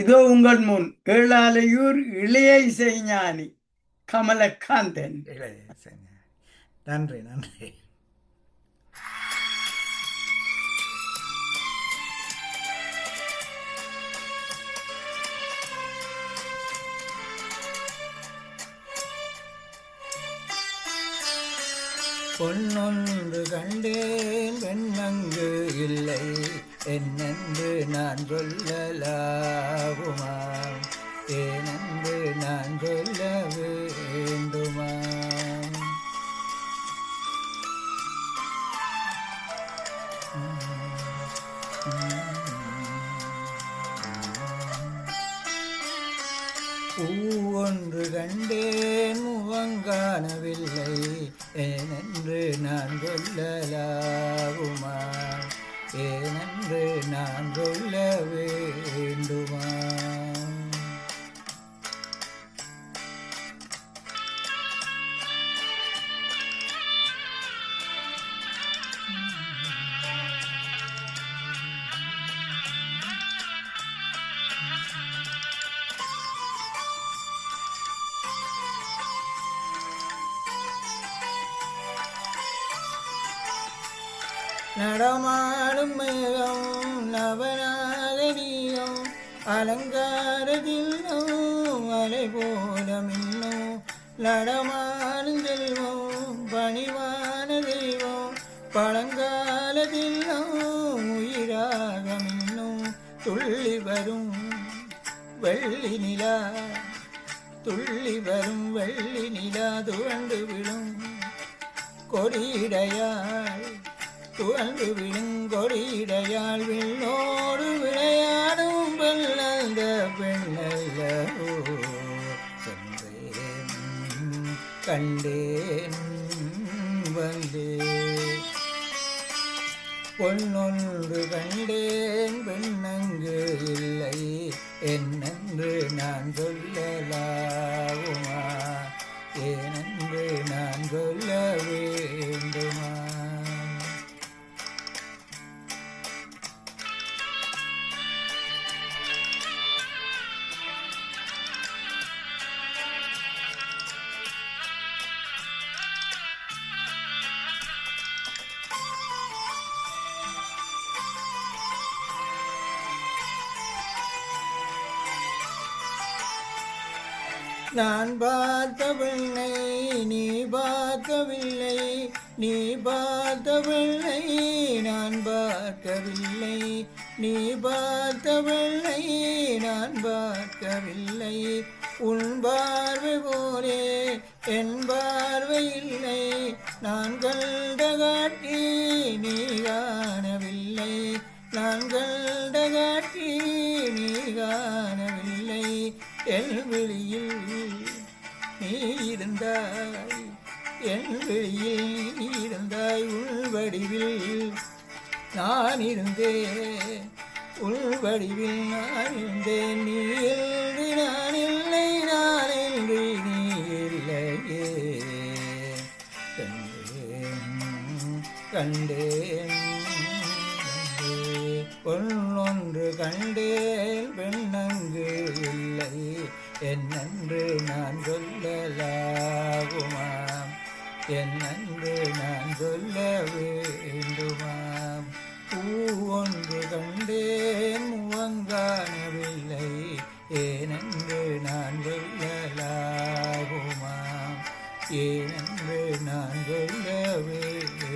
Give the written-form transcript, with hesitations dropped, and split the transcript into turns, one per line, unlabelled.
இதோ உங்கள் முன் ஏழாலையூர் இளைய இசைஞானி கமலகாந்தன்.
நன்றி நன்றி. பொன்னொன்று கண்டேன் பெண்ணங்கு இல்லை என்னென்று நான் சொல்லலாகுமா, ஏனென்று நான் சொல்ல வேண்டுமா? பூவொன்று கண்டேன் முகங்காணவில்லை ஏனென்று நான் சொல்லலாகுமா, ஏனென்று நான் சொல்ல வேண்டுமா? நடமாடும் மேகம் நவநாகரீகம் அலங்காரதில்லும் அலை போல மின்னும் நடமாடும் செல்வம் பணிவான தெய்வம் பழங்காலதில்லும் உயிராக மின்னும் துள்ளி வரும் வெள்ளி நிலா, துள்ளி வரும் வெள்ளி நிலா துவண்டு விடும் கொடியிடையாள், துவண்டு விழுங்கொடியிடையாள் விண்ணோடு விளையாடும் பெண்ணல்ல பெண்ணல்ல சென்றேன் கண்டேன் வந்தேன். பொன்னொன்று கண்டேன் பெண்ணங்கு இல்லை என்னென்று நான் சொல்லலாகுமா, ஏனென்று நான் சொல்ல வேண்டுமா? நான் பார்த்த பெண்ணை நீ பார்க்கவில்லை, நீ பார்த்த பெண்ணை நான் பார்க்கவில்லை, நீ பார்த்த பெண்ணை நான் பார்க்கவில்லை. உன் பார்வை போலே என் பார்வை இல்லை, நான் கண்ட காட்சி நீ காணவில்லை, நான் கண்ட காட்சி நீ காணவில்லை. என் வெளியில் நீ இருந்தாய், என் வெளியில் நீ இருந்தாய், உள் வடிவில் நான் இருந்தேன், உள் வடிவில் நான் இருந்தேன். நீ என்று நான் இல்லை, நான் என்று நீ இல்லையே. கண்டேன் பொன்னொன்று கண்டேன் பெண்ணங்கு இல்லை என்னென்று நான் சொல்லலாகுமா, என்னென்று நான் சொல்ல வேண்டுமா? பூவொன்று கண்டேன் முகங்காணவில்லை ஏனென்று நான் சொல்லலாகுமா, ஏனென்று நான் சொல்ல வேண்டும்?